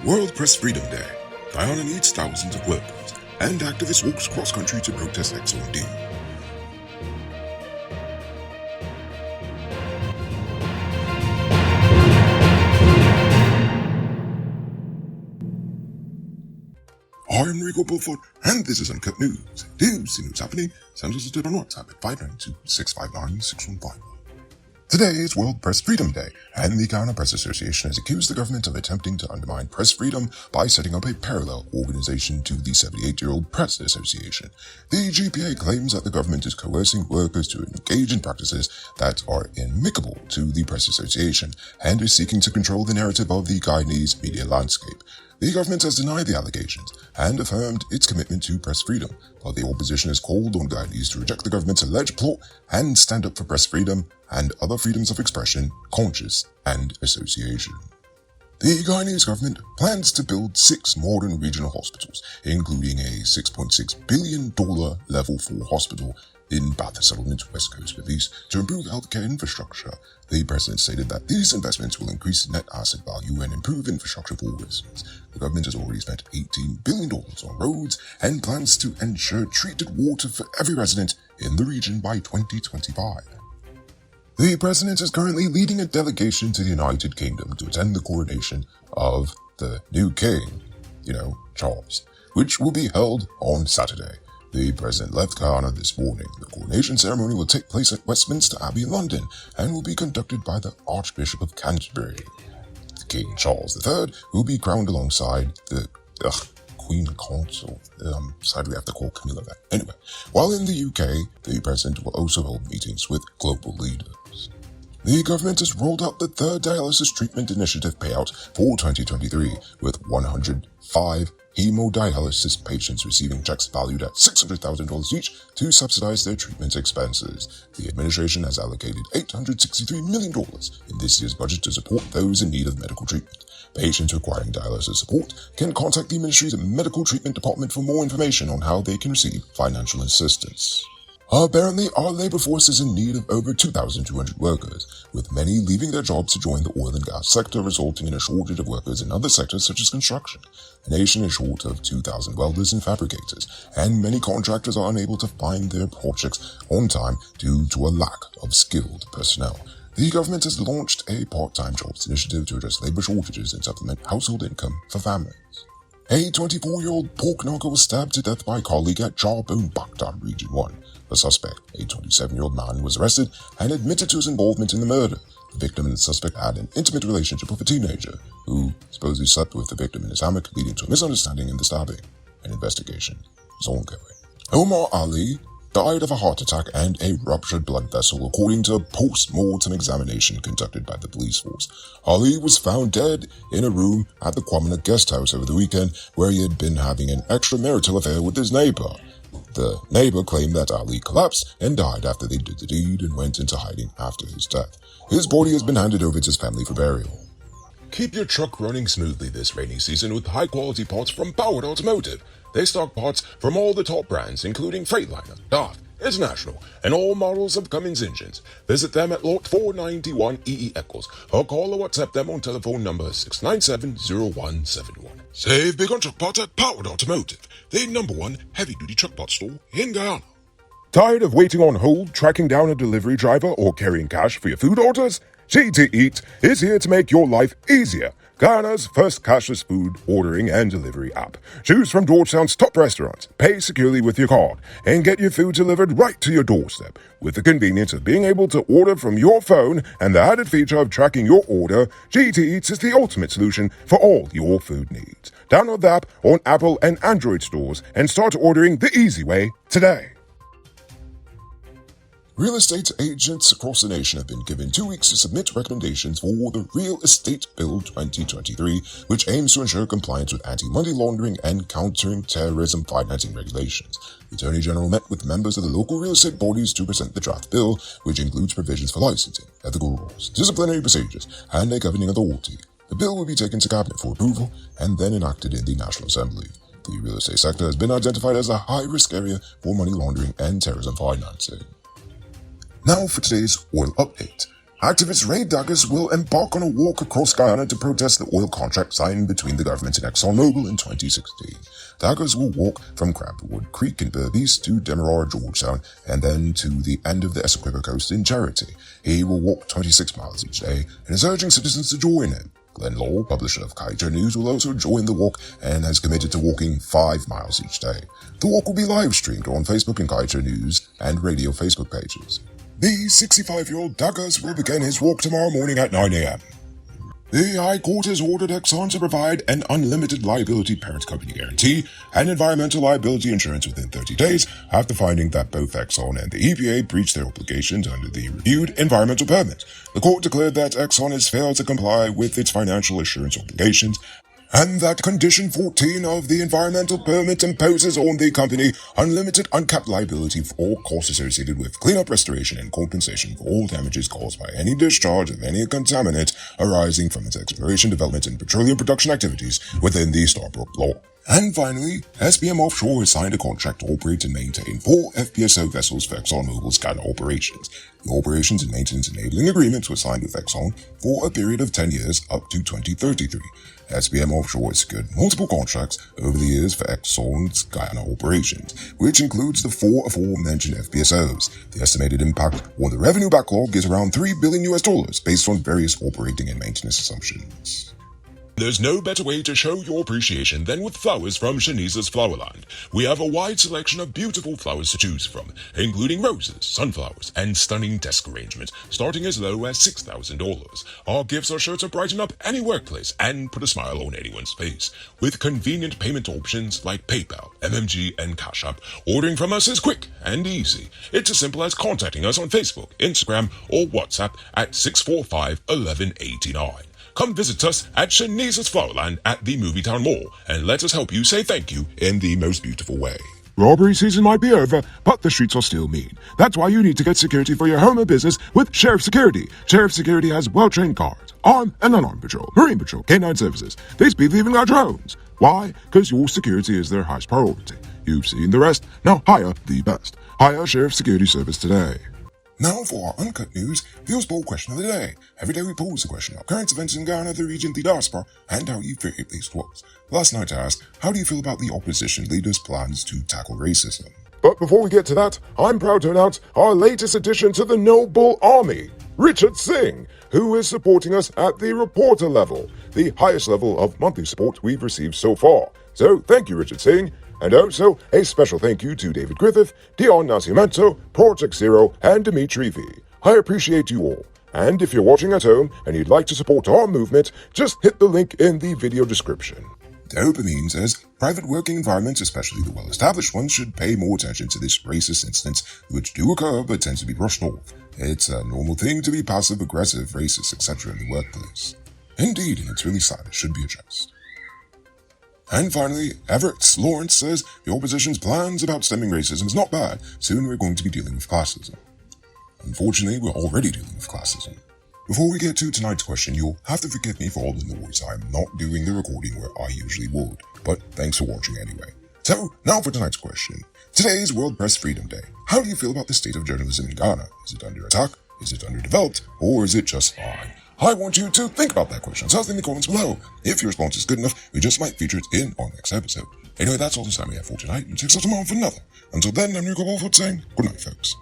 World Press Freedom Day. Guyana needs thousands of workers, and activists walks cross-country to protest XOD. I'm Rico Beaufort, and this is Uncut News. Do you see what's happening? Send us a tip on WhatsApp at 592-659-6151. Today is World Press Freedom Day, and the Guyana Press Association has accused the government of attempting to undermine press freedom by setting up a parallel organization to the 78-year-old Press Association. The GPA claims that the government is coercing workers to engage in practices that are inimical to the Press Association and is seeking to control the narrative of the Guyanese media landscape. The government has denied the allegations and affirmed its commitment to press freedom, while the opposition has called on Guyanese to reject the government's alleged plot and stand up for press freedom and other freedoms of expression, conscience, and association. The Guyanese government plans to build 6 modern regional hospitals, including a $6.6 billion Level 4 hospital in Bath Settlement, West Coast Release, to improve healthcare infrastructure. The president stated that these investments will increase net asset value and improve infrastructure for residents. The government has already spent $18 billion on roads and plans to ensure treated water for every resident in the region by 2025. The president is currently leading a delegation to the United Kingdom to attend the coronation of the new king, Charles, which will be held on Saturday. The president left Guyana this morning. The coronation ceremony will take place at Westminster Abbey in London and will be conducted by the Archbishop of Canterbury. King Charles III will be crowned alongside the Queen Consort. Sadly, I have to call Camilla that. Anyway, while in the UK, the president will also hold meetings with global leaders. The government has rolled out the third dialysis treatment initiative payout for 2023, with 105 hemodialysis patients receiving checks valued at $600,000 each to subsidize their treatment expenses. The administration has allocated $863 million in this year's budget to support those in need of medical treatment. Patients requiring dialysis support can contact the ministry's medical treatment department for more information on how they can receive financial assistance. Apparently, our labor force is in need of over 2,200 workers, with many leaving their jobs to join the oil and gas sector, resulting in a shortage of workers in other sectors such as construction. The nation is short of 2,000 welders and fabricators, and many contractors are unable to find their projects on time due to a lack of skilled personnel. The government has launched a part-time jobs initiative to address labor shortages and supplement household income for families. A 24-year-old pork knocker was stabbed to death by a colleague at Jawbone Baghdad Region 1. The suspect, a 27-year-old man, was arrested and admitted to his involvement in the murder. The victim and the suspect had an intimate relationship with a teenager who supposedly slept with the victim in his hammock, leading to a misunderstanding in the stabbing. An investigation is ongoing. Omar Ali died of a heart attack and a ruptured blood vessel, according to a post-mortem examination conducted by the police force. Ali was found dead in a room at the Kwamina guest house over the weekend, where he had been having an extramarital affair with his neighbor. The neighbor claimed that Ali collapsed and died after they did the deed and went into hiding after his death. His body has been handed over to his family for burial. Keep your truck running smoothly this rainy season with high-quality parts from Powered Automotive. They stock parts from all the top brands, including Freightliner, DAF, International, and all models of Cummins engines. Visit them at Lot 491 EE Eccles, or call or WhatsApp them on telephone number 697-0171. Save big on truck parts at Powered Automotive, the #1 heavy-duty truck parts store in Guyana. Tired of waiting on hold, tracking down a delivery driver, or carrying cash for your food orders? GT Eat is here to make your life easier. Guyana's first cashless food ordering and delivery app. Choose from Georgetown's top restaurants, pay securely with your card, and get your food delivered right to your doorstep. With the convenience of being able to order from your phone and the added feature of tracking your order, GT Eats is the ultimate solution for all your food needs. Download the app on Apple and Android stores and start ordering the easy way today. Real estate agents across the nation have been given 2 weeks to submit recommendations for the Real Estate Bill 2023, which aims to ensure compliance with anti-money laundering and countering terrorism financing regulations. The Attorney General met with members of the local real estate bodies to present the draft bill, which includes provisions for licensing, ethical rules, disciplinary procedures, and a governing authority. The bill will be taken to Cabinet for approval and then enacted in the National Assembly. The real estate sector has been identified as a high-risk area for money laundering and terrorism financing. Now for today's oil update. Activist raid daggers will embark on a walk across Guyana to protest the oil contract signed between the government and ExxonMobil in 2016. Daggers will walk from Crabwood Creek in Berbice to Demerara, Georgetown, and then to the end of the Essequibo coast in Charity. He will walk 26 miles each day and is urging citizens to join him. Glenn Law, publisher of Kaito News, will also join the walk and has committed to walking 5 miles each day. The walk will be live streamed on Facebook and Kaito News and radio Facebook pages. The 65-year-old Daggers will begin his walk tomorrow morning at 9 a.m. The High Court has ordered Exxon to provide an unlimited liability parent company guarantee and environmental liability insurance within 30 days after finding that both Exxon and the EPA breached their obligations under the reviewed environmental permit. The court declared that Exxon has failed to comply with its financial assurance obligations and that Condition 14 of the environmental permit imposes on the company unlimited uncapped liability for all costs associated with cleanup, restoration, and compensation for all damages caused by any discharge of any contaminant arising from its exploration, development, and petroleum production activities within the Starbrook Law. And finally, SBM Offshore has signed a contract to operate and maintain 4 FPSO vessels for ExxonMobil's Ghana operations. The operations and maintenance enabling agreements were signed with Exxon for a period of 10 years up to 2033. SBM Offshore has secured multiple contracts over the years for Exxon's Guyana operations, which includes the 4 aforementioned FPSOs. The estimated impact on the revenue backlog is around $3 billion based on various operating and maintenance assumptions. There's no better way to show your appreciation than with flowers from Shanice's Flowerland. We have a wide selection of beautiful flowers to choose from, including roses, sunflowers, and stunning desk arrangements, starting as low as $6,000. Our gifts are sure to brighten up any workplace and put a smile on anyone's face. With convenient payment options like PayPal, MMG, and Cash App, ordering from us is quick and easy. It's as simple as contacting us on Facebook, Instagram, or WhatsApp at 645-1189. Come visit us at Shanice's Flowerland at the Movietown Mall and let us help you say thank you in the most beautiful way. Robbery season might be over, but the streets are still mean. That's why you need to get security for your home or business with Sheriff Security. Sheriff Security has well-trained guards, armed and unarmed patrol, marine patrol, canine services. They speed even our drones. Why? Because your security is their highest priority. You've seen the rest. Now hire the best. Hire Sheriff Security Service today. Now for our Uncut News, Views Poll Question of the Day. Every day we pose a question about current events in Ghana, the region, the diaspora, and how you feel it placed was. Last night I asked, how do you feel about the opposition leaders' plans to tackle racism? But before we get to that, I'm proud to announce our latest addition to the Noble Army, Richard Singh, who is supporting us at the reporter level, the highest level of monthly support we've received so far. So thank you, Richard Singh. And also, a special thank you to David Griffith, Dion Nascimento, Project Zero, and Dimitri V. I appreciate you all. And if you're watching at home and you'd like to support our movement, just hit the link in the video description. Dopamine says, private working environments, especially the well-established ones, should pay more attention to this racist incidents, which do occur but tend to be brushed off. It's a normal thing to be passive-aggressive, racist, etc. in the workplace. Indeed, and it's really sad, it should be addressed. And finally, Everett Lawrence says the opposition's plans about stemming racism is not bad. Soon we're going to be dealing with classism. Unfortunately, we're already dealing with classism. Before we get to tonight's question, you'll have to forgive me for all the noise. I'm not doing the recording where I usually would, but thanks for watching anyway. So, now for tonight's question. Today is World Press Freedom Day. How do you feel about the state of journalism in Ghana? Is it under attack? Is it underdeveloped? Or is it just fine? I want you to think about that question. Tell us in the comments below. If your response is good enough, we just might feature it in our next episode. Anyway, that's all the time we have for tonight, and 6 tomorrow for another. Until then, I'm Rico Wolford saying good night, folks.